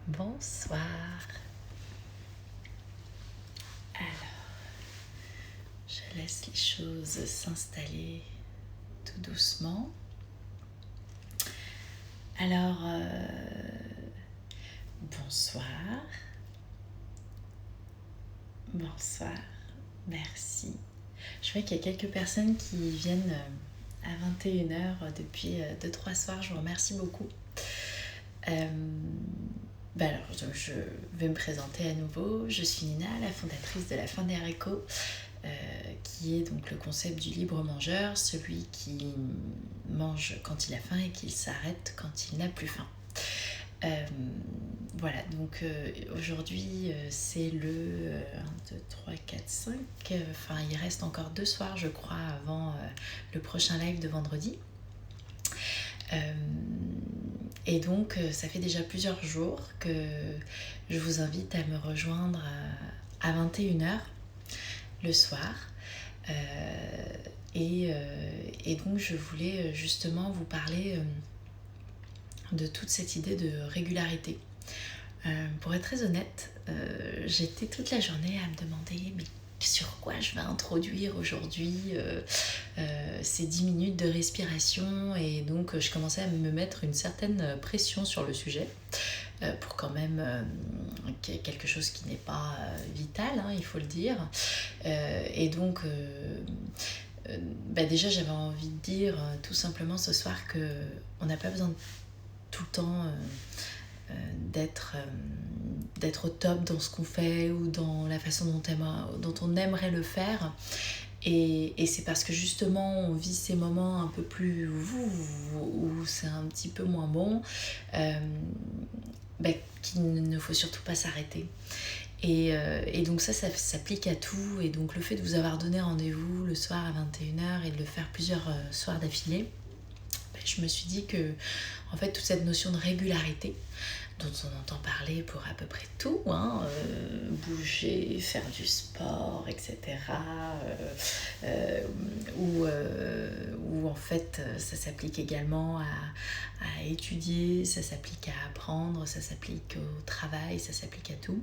Bonsoir. Alors, je laisse les choses s'installer tout doucement. Alors, bonsoir. Bonsoir. Merci. Je vois qu'il y a quelques personnes qui viennent à 21h depuis 2-3 soirs. Je vous remercie beaucoup. Alors, je vais me présenter à nouveau. Je suis Nina, la fondatrice de la Faim des haricots, qui est donc le concept du libre mangeur, celui qui mange quand il a faim et qui s'arrête quand il n'a plus faim. Voilà, donc aujourd'hui c'est le 1, 2, 3, 4, 5, enfin il reste encore 2 soirs je crois avant le prochain live de vendredi. Et donc ça fait déjà plusieurs jours que je vous invite à me rejoindre à 21h le soir. Et donc je voulais justement vous parler de toute cette idée de régularité. Pour être très honnête, j'étais toute la journée à me demander mais sur quoi je vais introduire aujourd'hui ces 10 minutes de respiration, et donc je commençais à me mettre une certaine pression sur le sujet pour quand même quelque chose qui n'est pas vital, hein, il faut le dire. Et donc déjà j'avais envie de dire tout simplement ce soir qu'on n'a pas besoin de tout le temps d'être au top dans ce qu'on fait ou dans la façon dont on aimerait le faire. Et c'est parce que justement on vit ces moments un peu plus où c'est un petit peu moins bon qu'il ne faut surtout pas s'arrêter. Et donc ça s'applique à tout. Et donc le fait de vous avoir donné rendez-vous le soir à 21h et de le faire plusieurs soirs d'affilée, je me suis dit que en fait toute cette notion de régularité dont on entend parler pour à peu près tout, hein, bouger, faire du sport, etc. Ou en fait ça s'applique également à étudier, ça s'applique à apprendre, ça s'applique au travail, ça s'applique à tout.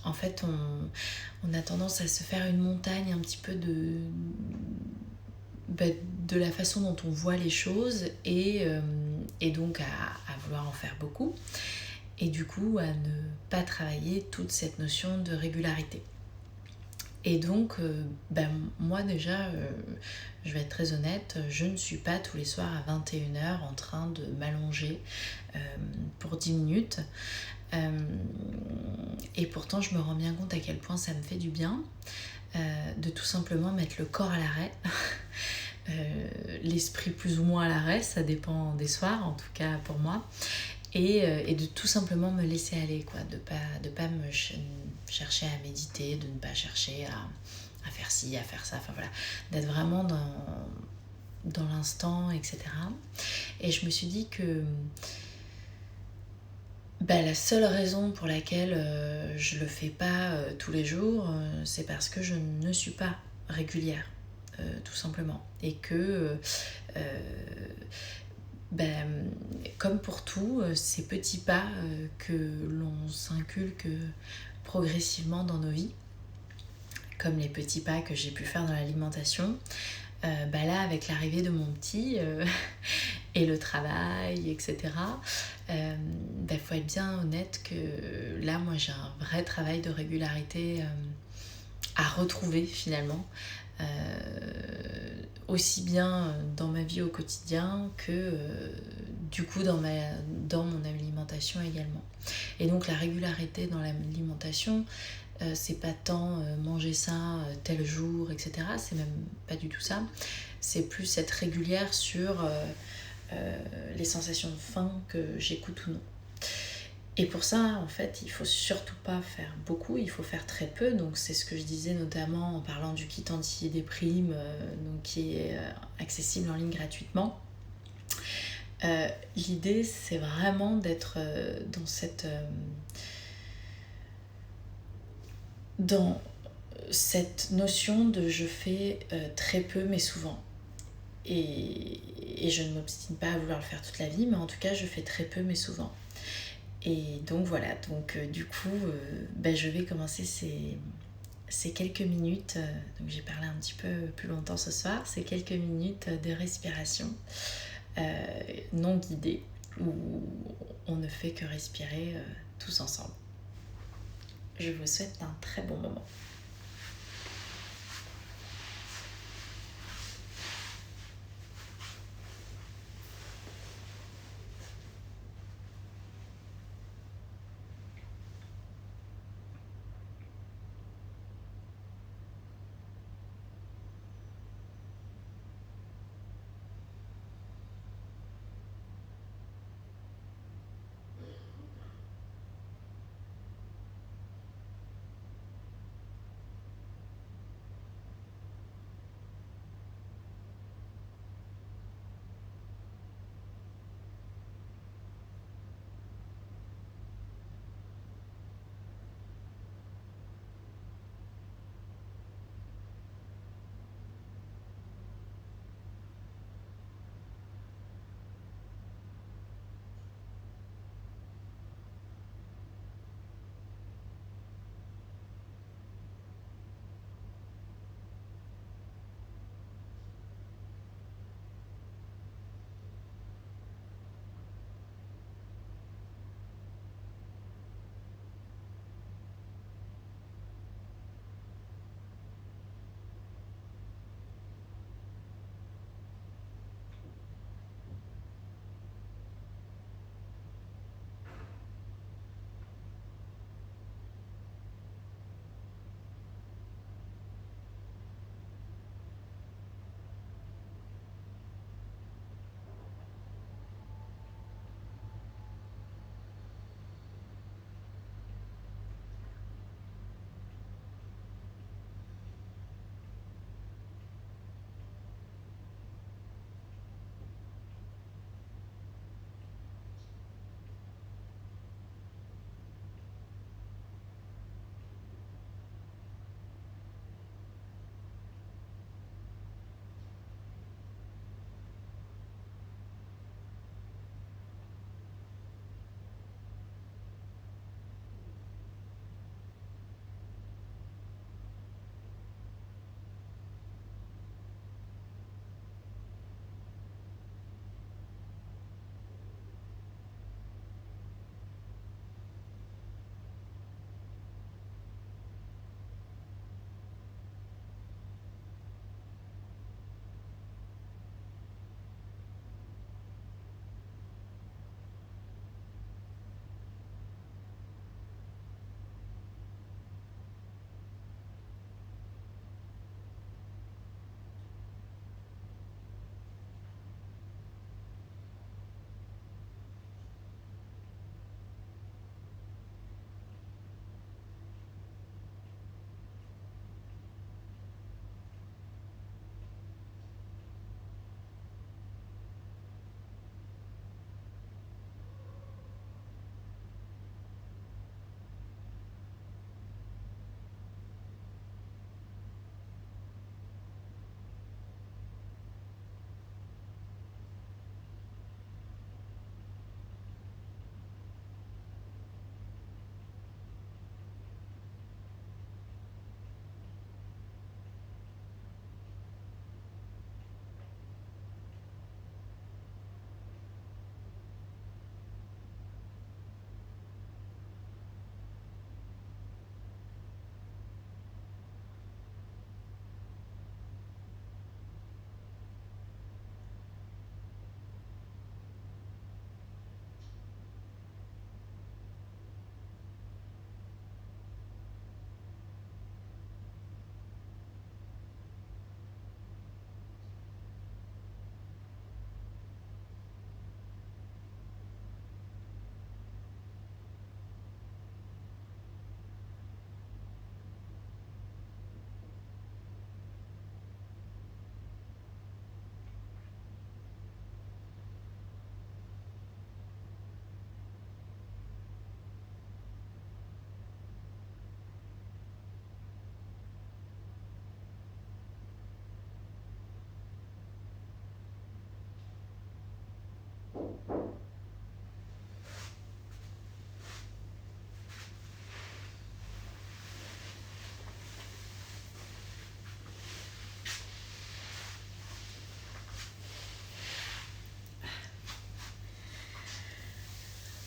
En fait on a tendance à se faire une montagne un petit peu de la façon dont on voit les choses, et donc à vouloir en faire beaucoup, et du coup à ne pas travailler toute cette notion de régularité. Et donc moi déjà je vais être très honnête, je ne suis pas tous les soirs à 21h en train de m'allonger pour 10 minutes, et pourtant je me rends bien compte à quel point ça me fait du bien de tout simplement mettre le corps à l'arrêt. L'esprit plus ou moins à l'arrêt, ça dépend des soirs, en tout cas pour moi, et de tout simplement me laisser aller, quoi, de pas me chercher à méditer, de ne pas chercher à faire ci, à faire ça, enfin voilà, d'être vraiment dans l'instant, etc. Et je me suis dit que la seule raison pour laquelle je le fais pas tous les jours, c'est parce que je ne suis pas régulière. Tout simplement, et que comme pour tout, ces petits pas que l'on s'inculque progressivement dans nos vies, comme les petits pas que j'ai pu faire dans l'alimentation, là avec l'arrivée de mon petit et le travail, etc., faut être bien honnête que là moi j'ai un vrai travail de régularité à retrouver finalement, aussi bien dans ma vie au quotidien que du coup dans mon alimentation également. Et donc la régularité dans l'alimentation, c'est pas tant manger ça tel jour, etc. C'est même pas du tout ça. C'est plus être régulière sur les sensations de faim que j'écoute ou non. Et pour ça, en fait, il faut surtout pas faire beaucoup, il faut faire très peu. Donc c'est ce que je disais notamment en parlant du kit anti-déprime, donc qui est accessible en ligne gratuitement. L'idée, c'est vraiment d'être dans cette notion de je fais très peu mais souvent. Et je ne m'obstine pas à vouloir le faire toute la vie, mais en tout cas, je fais très peu mais souvent. Et donc voilà, donc du coup, je vais commencer ces quelques minutes, donc j'ai parlé un petit peu plus longtemps ce soir, ces quelques minutes de respiration non guidée, où on ne fait que respirer tous ensemble. Je vous souhaite un très bon moment.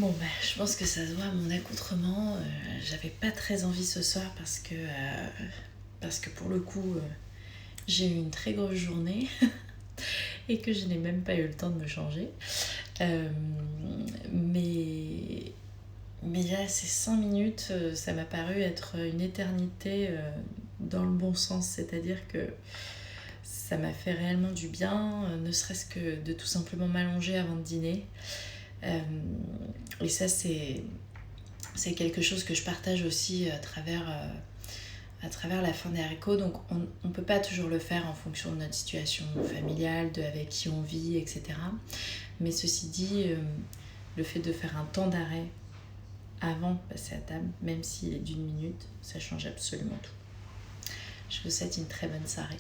Bon, bah, je pense que ça se voit à mon accoutrement. J'avais pas très envie ce soir parce que pour le coup, j'ai eu une très grosse journée et que je n'ai même pas eu le temps de me changer. Euh, mais, mais là, ces 5 minutes, ça m'a paru être une éternité dans le bon sens. C'est-à-dire que ça m'a fait réellement du bien, ne serait-ce que de tout simplement m'allonger avant de dîner. Et ça, c'est quelque chose que je partage aussi à travers la fin des haricots. Donc on ne peut pas toujours le faire en fonction de notre situation familiale, de avec qui on vit, etc. Mais ceci dit, le fait de faire un temps d'arrêt avant de passer à table, même s'il est d'1 minute, ça change absolument tout. Je vous souhaite une très bonne soirée.